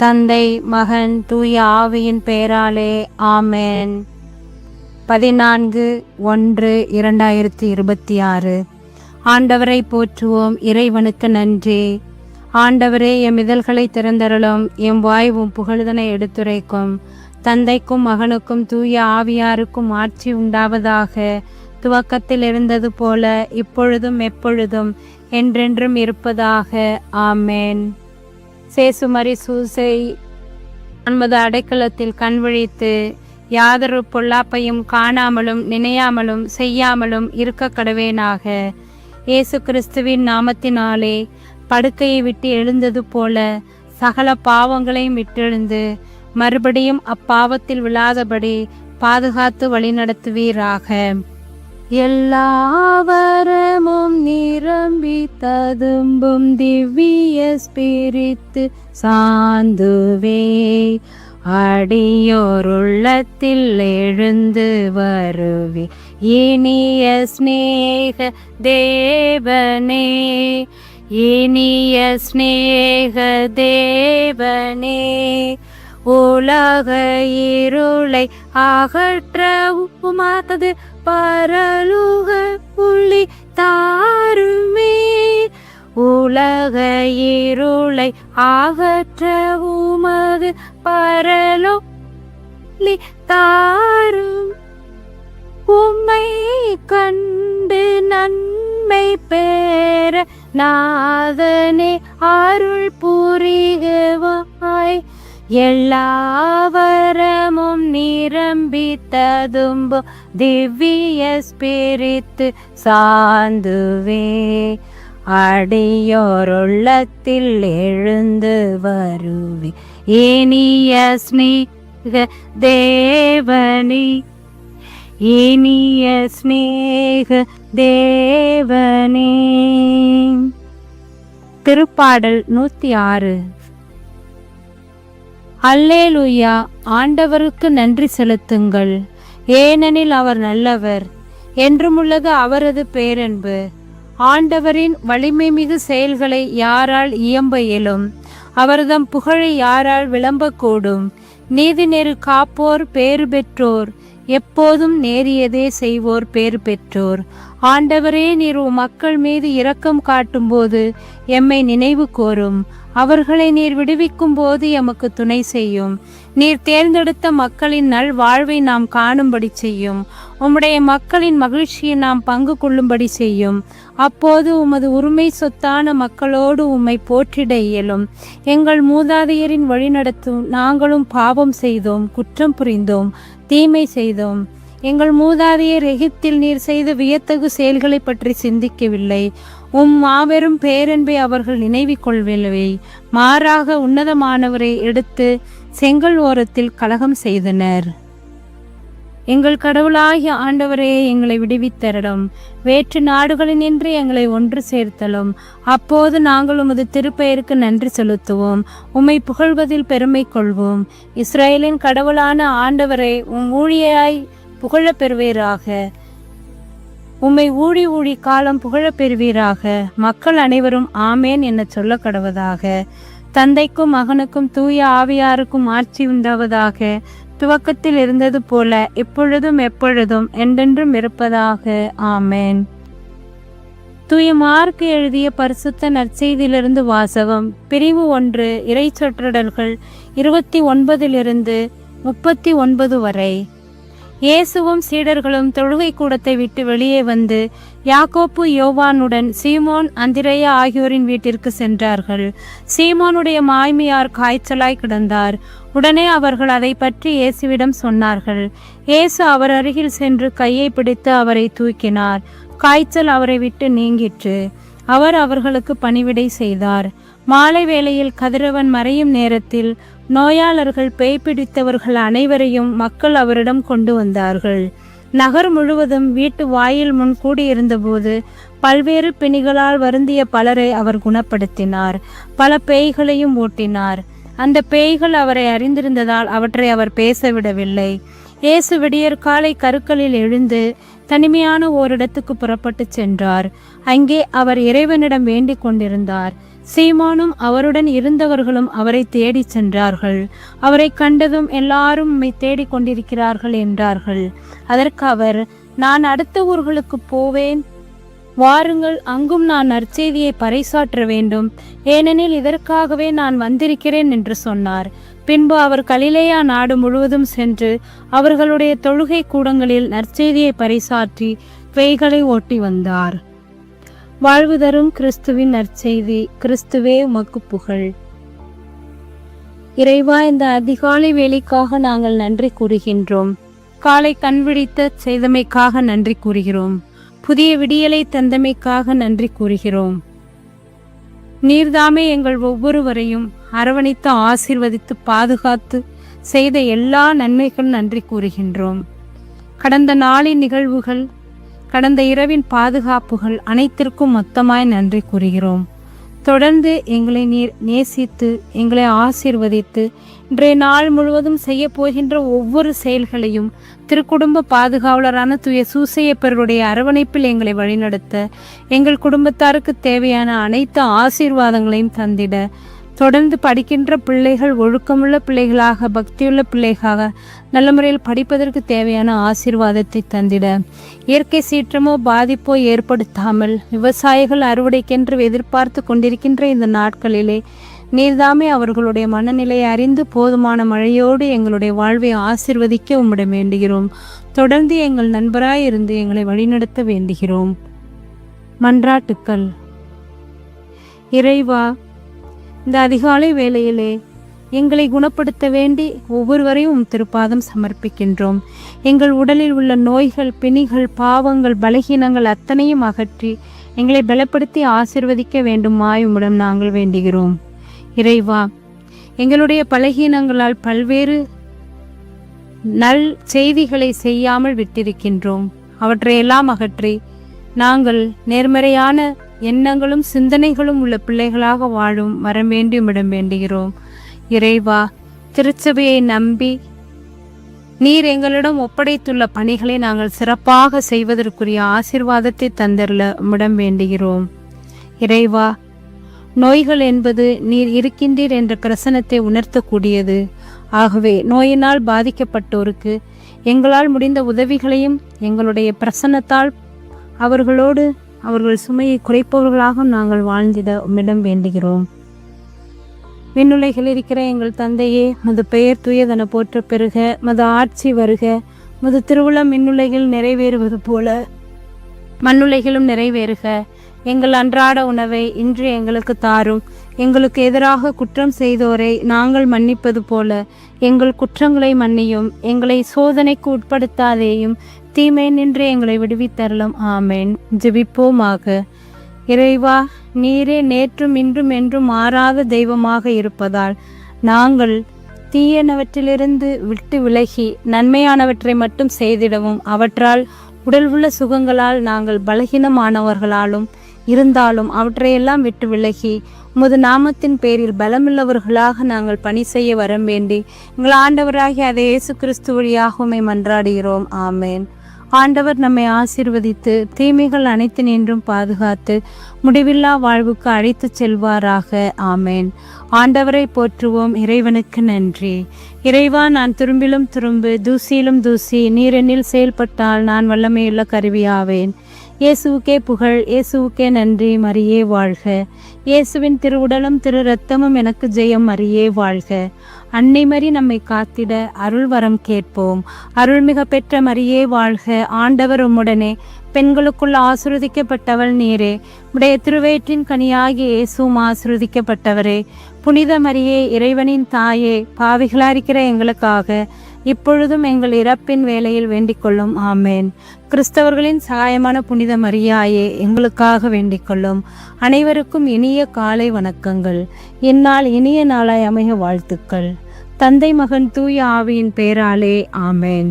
தந்தை, மகன், தூய ஆவியின் பெயராலே ஆமென். 14/1/2026. ஆண்டவரை போற்றுவோம். இறைவனுக்கு நன்றி. ஆண்டவரே, எம் இதழ்களை திறந்தருளும். எம் வாய் உம் புகழ்தனை எடுத்துரைக்கும். தந்தைக்கும் மகனுக்கும் தூய ஆவியாருக்கும் ஆட்சி உண்டாவதாக. துவக்கத்தில் இருந்தது போல இப்பொழுதும் எப்பொழுதும் என்றென்றும் இருப்பதாக. ஆமென். சேசுமரி சூசை நமது அடைக்கலத்தில் கண்விழித்து யாதொரு பொல்லாப்பையும் காணாமலும் நினையாமலும் செய்யாமலும் இருக்க கடவேனாக. இயேசு கிறிஸ்துவின் நாமத்தினாலே படுக்கையை விட்டு எழுந்தது போல சகல பாவங்களையும் விட்டெழுந்து மறுபடியும் அப்பாவத்தில் விழாதபடி பாதுகாத்து வழிநடத்துவீராக. எல்லாவரமும் நிரம்பி ததும்பும் திவ்ய ஸ்பிரித்து சாந்துவே அடியோருள்ளத்தில் எழுந்து வருவி இனிய ஸ்நேக தேவனே, இனிய ஸ்நேக தேவனே, உலக இருளை அகற்ற உமாத்தது பரலுக புள்ளி தாருமே, உலக இருளை அகற்ற உமது பரலொளி தாரும். உம்மை கண்டு நன்மை பெற நாதனே அருள் புரிகவாய். எல்லாவரமும் நிரம்பி ததும்பும் திவ்ய ஸ்பிரித்து சாந்துவே அடியோருள்ளத்தில் எழுந்து வருவி இனிய ஸ்நேக தேவனே, இனிய ஸ்நேக தேவனே. திருப்பாடல் 106. அல்லேலூயா. ஆண்டவருக்கு நன்றி செலுத்துங்கள், ஏனெனில் அவர் நல்லவர், என்றுமுள்ளது அவரது பேரன்பு. ஆண்டவரின் வலிமை மிகு செயல்களை யாரால் இயம்ப இயலும்? அவர்தம் புகழை யாரால் விளம்பக்கூடும்? நீதி நெறி காப்போர் பேறு பெற்றோர், எப்போதும் நேரியதே செய்வோர் பேறு பெற்றோர். ஆண்டவரே, நீர் மக்கள் மீது இரக்கம் காட்டும் போது எம்மை நினைவு கோரும். அவர்களை நீர் விடுவிக்கும் போது எமக்கு துணை செய்யும். நீர் தேர்ந்தெடுத்த மக்களின் நல் வாழ்வை நாம் காணும்படி செய்யும். உம்முடைய மக்களின் மகிழ்ச்சியை நாம் பங்கு கொள்ளும்படி செய்யும். அப்போது உமது உரிமை சொத்தான மக்களோடு உம்மை போற்றிட இயலும். எங்கள் மூதாதையரின் வழிநடத்தும் நாங்களும் பாவம் செய்தோம், குற்றம் புரிந்தோம், தீமை செய்தோம். எங்கள் மூதாதையர் எகிப்தில் நீர் செய்த வியத்தகு செயல்களை பற்றி சிந்திக்கவில்லை. உம் மாபெரும் பேரன்பை அவர்கள் நினைவில் கொள்ளவில்லை. மாறாக உன்னதமானவரை எடுத்து செங்கல் ஓரத்தில் கலகம் செய்தனர். எங்கள் கடவுளாகிய ஆண்டவரே, எங்களை விடுவித்தரலும். வேற்று நாடுகளினின்று எங்களை ஒன்று சேர்த்தலும். அப்போது நாங்கள் உமது திருப்பெயருக்கு நன்றி செலுத்துவோம், உம்மை புகழ்வதில் பெருமை கொள்வோம். இஸ்ரேலின் கடவுளான ஆண்டவரை உம் ஊழியாய் புகழப் பெறுவீராக. உம்மை ஊழி ஊழி காலம் புகழப் பெறுவீராக. மக்கள் அனைவரும் ஆமேன் என சொல்ல கடவதாக. தந்தைக்கும் மகனுக்கும் தூய ஆவியாருக்கும் ஆட்சி உண்டாவதாக. துவக்கத்தில் இருந்தது போல இப்பொழுதும் எப்பொழுதும் என்றென்றும் இருப்பதாக. ஆமேன். தூய மார்க்கு எழுதிய பரிசுத்த நற்செய்தியிலிருந்து வாசகம். பிரிவு 1. இறை சொற்றொடர்கள் 29 39 வரை. இயேசுவும் சீடர்களும் தொழுகை கூடத்தை விட்டு வெளியே வந்து யாக்கோப்பு யோவானுடன் சீமோன் அந்திரேயா ஆகியோரின் வீட்டிற்கு சென்றார்கள். சீமோனுடைய மாய்மியார் காய்ச்சலாய் கிடந்தார். உடனே அவர்கள் அதை பற்றி இயேசுவிடம் சொன்னார்கள். இயேசு அவர் அருகில் சென்று கையை பிடித்து அவரை தூக்கினார். காய்ச்சல் அவரை விட்டு நீங்கிற்று. அவர் அவர்களுக்கு பணிவிடை செய்தார். மாலை வேளையில் கதிரவன் மறையும் நேரத்தில் நோயாளர்கள், பேய் பிடித்தவர்கள் அனைவரையும் மக்கள் அவரிடம் கொண்டு வந்தார்கள். நகர் முழுவதும் வீட்டு வாயில் முன் கூடியிருந்தபோது பல்வேறு பிணிகளால் வருந்திய பலரை அவர் குணப்படுத்தினார். பல பேய்களையும் ஓட்டினார். அந்த பேய்கள் அவரை அறிந்திருந்ததால் அவற்றை அவர் பேசவிடவில்லை. இயேசு விடியற்காலை கருக்களில் எழுந்து தனிமையான ஓரிடத்துக்கு புறப்பட்டு சென்றார். அங்கே அவர் இறைவனிடம் வேண்டிக் கொண்டிருந்தார். சீமோனும் அவருடன் இருந்தவர்களும் அவரை தேடிச் சென்றார்கள். அவரை கண்டதும் எல்லாரும் உம்மை தேடிக் கொண்டிருக்கிறார்கள் என்றார்கள். அதற்கு அவர், நான் அடுத்த ஊர்களுக்கு போவேன், வாருங்கள், அங்கும் நான் நற்செய்தியை பறைசாற்ற வேண்டும், ஏனெனில் இதற்காகவே நான் வந்திருக்கிறேன் என்று சொன்னார். பின்பு அவர் கலிலேயா நாடு முழுவதும் சென்று அவர்களுடைய தொழுகை கூடங்களில் நற்செய்தியை பறைசாற்றி பேய்களை ஓட்டி வந்தார். வாழ்வு தரும் கிறிஸ்துவின் நற்செய்தி. கிறிஸ்துவே உமக்கு புகழ். இறைவா, இந்த அதிகாலை வேலைக்காக நாங்கள் நன்றி கூறுகின்றோம். காலை கண்விழித்த செய்தமைக்காக நன்றி கூறுகிறோம். புதிய விடியலை தந்தமைக்காக நன்றி கூறுகிறோம். நீர்தாமே எங்கள் ஒவ்வொருவரையும் அரவணைத்து ஆசீர்வதித்து பாதுகாத்து செய்த எல்லா நன்மைகளும் நன்றி கூறுகின்றோம். கடந்த நாளின் நிகழ்வுகள், கடந்த இரவின் பாதுகாப்புகள் அனைத்திற்கும் மொத்தமாய் நன்றி கூறுகிறோம். தொடர்ந்து எங்களை நீர் நேசித்து எங்களை ஆசீர்வதித்து இன்றைய நாள் முழுவதும் செய்ய போகின்ற ஒவ்வொரு செயல்களையும் திருக்குடும்ப பாதுகாவலரான தூய சூசையப்பருடைய அரவணைப்பில் எங்களை வழிநடத்த, எங்கள் குடும்பத்தாருக்கு தேவையான அனைத்து ஆசீர்வாதங்களையும் தந்திட, தொடர்ந்து படிக்கின்ற பிள்ளைகள் ஒழுக்கமுள்ள பிள்ளைகளாக, பக்தியுள்ள பிள்ளைகளாக, நல்ல முறையில் படிப்பதற்கு தேவையான ஆசீர்வாதத்தை தந்திட, இயற்கை சீற்றமோ பாதிப்போ ஏற்படுத்தாமல் விவசாயிகள் அறுவடைக்கென்று எதிர்பார்த்து கொண்டிருக்கின்ற இந்த நாட்களிலே நீர்தாமே அவர்களுடைய மனநிலையை அறிந்து போதுமான மழையோடு எங்களுடைய வாழ்வை ஆசீர்வதிக்க உம்மிடம் வேண்டுகிறோம். தொடர்ந்து எங்கள் நண்பராய் இருந்து எங்களை வழிநடத்த வேண்டுகிறோம். மன்றாட்டுக்கள். இறைவா, இந்த அதிகாலை வேளையிலே எங்களை குணப்படுத்த வேண்டி ஒவ்வொருவரையும் திருப்பாதம் சமர்ப்பிக்கின்றோம். எங்கள் உடலில் உள்ள நோய்கள், பிணிகள், பாவங்கள், பலகீனங்கள் அத்தனையும் அகற்றி எங்களை பலப்படுத்தி ஆசீர்வதிக்க வேண்டுமாய் உம்மிடம் நாங்கள் வேண்டுகிறோம். இறைவா, எங்களுடைய பலகீனங்களால் பல்வேறு நல் செய்திகளை செய்யாமல் விட்டிருக்கின்றோம். அவற்றையெல்லாம் அகற்றி நாங்கள் நேர்மறையான எண்ணங்களும் சிந்தனைகளும் உள்ள பிள்ளைகளாக வாழும் வரம் வேண்டி உம்மிடம் வேண்டுகிறோம். இறைவா, திருச்சபையை நம்பி நீர் எங்களிடம் ஒப்படைத்துள்ள பணிகளை நாங்கள் சிறப்பாக செய்வதற்குரிய ஆசீர்வாதத்தை தந்தருள உம்மிடம் வேண்டுகிறோம். இறைவா, நோய்கள் என்பது நீர் இருக்கின்றீர் என்ற பிரசனத்தை உணர்த்தக்கூடியது. ஆகவே நோயினால் பாதிக்கப்பட்டோருக்கு எங்களால் முடிந்த உதவிகளையும் எங்களுடைய பிரசன்னத்தால் அவர்களோடு அவர்கள் சுமையை குறைப்பவர்களாக நாங்கள் வாழ்ந்திட உம்மிடம் வேண்டுகிறோம். விண்ணுலகில் இருக்கிற எங்கள் தந்தையே, மது பெயர் தூயதென போற்ற பெறுக, மது ஆட்சி வருக, மது திருவுளம் விண்ணுலகில் நிறைவேறுவது போல மண்ணுலகிலும் நிறைவேறுக. எங்கள் அன்றாட உணவை இன்று எங்களுக்கு தாரும். எங்களுக்கு எதிராக குற்றம் செய்தோரை நாங்கள் மன்னிப்பது போல எங்கள் குற்றங்களை மன்னியும். எங்களை சோதனைக்கு உட்படுத்தாதேயும், தீமை நின்று எங்களை விடுவித்தருளும். ஆமேன். ஜெபிப்போமாக. இறைவா, நீரே நேற்றும் இன்றும் என்றும் மாறாத தெய்வமாக இருப்பதால் நாங்கள் தீயனவற்றிலிருந்து விட்டு விலகி நன்மையானவற்றை மட்டும் செய்திடவும், அவற்றால் உடல் உள்ள சுகங்களால் நாங்கள் பலகீனமானவர்களாலும் இருந்தாலும் அவற்றையெல்லாம் விட்டு விலகி உமது நாமத்தின் பேரில் பலமுள்ளவர்களாக நாங்கள் பணி செய்ய வரம் வேண்டி எங்கள் ஆண்டவராகிய அதே இயேசு கிறிஸ்து வழியாக உம்மை மன்றாடுகிறோம். ஆமேன். ஆண்டவர் நம்மை ஆசீர்வதித்து தீமைகள் அனைத்து நின்றும் பாதுகாத்து முடிவில்லா வாழ்வுக்கு அழைத்து செல்வாராக. ஆமேன். ஆண்டவரை போற்றுவோம். இறைவனுக்கு நன்றி. இறைவா, நான் துரும்பிலும் துரும்பு, தூசியிலும் தூசி, நீரெண்ணில் செயல்பட்டால் நான் வல்லமையுள்ள கருவியாவேன். இயேசுவுக்கே புகழ், இயேசுவுக்கே நன்றி. மரியே வாழ்க. இயேசுவின் திருவுடலும் திரு இரத்தமும் எனக்கு ஜெயம். மரியே வாழ்க. அன்னை மரி நம்மை காத்திட அருள் வரம் கேட்போம். அருள்மிக பெற்ற மரியே வாழ்க. ஆண்டவர் உம்முடனே, பெண்களுக்குள் ஆசிர்வதிக்கப்பட்டவள் நீரே. உடைய திருவயிற்றின் கனியாகிய இயேசுவும் ஆசிர்வதிக்கப்பட்டவரே. புனித மரியே, இறைவனின் தாயே, பாவிகளாயிருக்கிற எங்களுக்காக இப்பொழுதும் எங்கள் இறப்பின் வேளையில் வேண்டிக் கொள்ளும். ஆமேன். கிறிஸ்தவர்களின் சகாயமான புனித மரியாயே, எங்களுக்காக வேண்டிக் கொள்ளும். அனைவருக்கும் இனிய காலை வணக்கங்கள். இந்நாள் இனிய நாளாய் அமைய வாழ்த்துக்கள். தந்தை, மகன், தூய ஆவியின் பேராலே. ஆமேன்.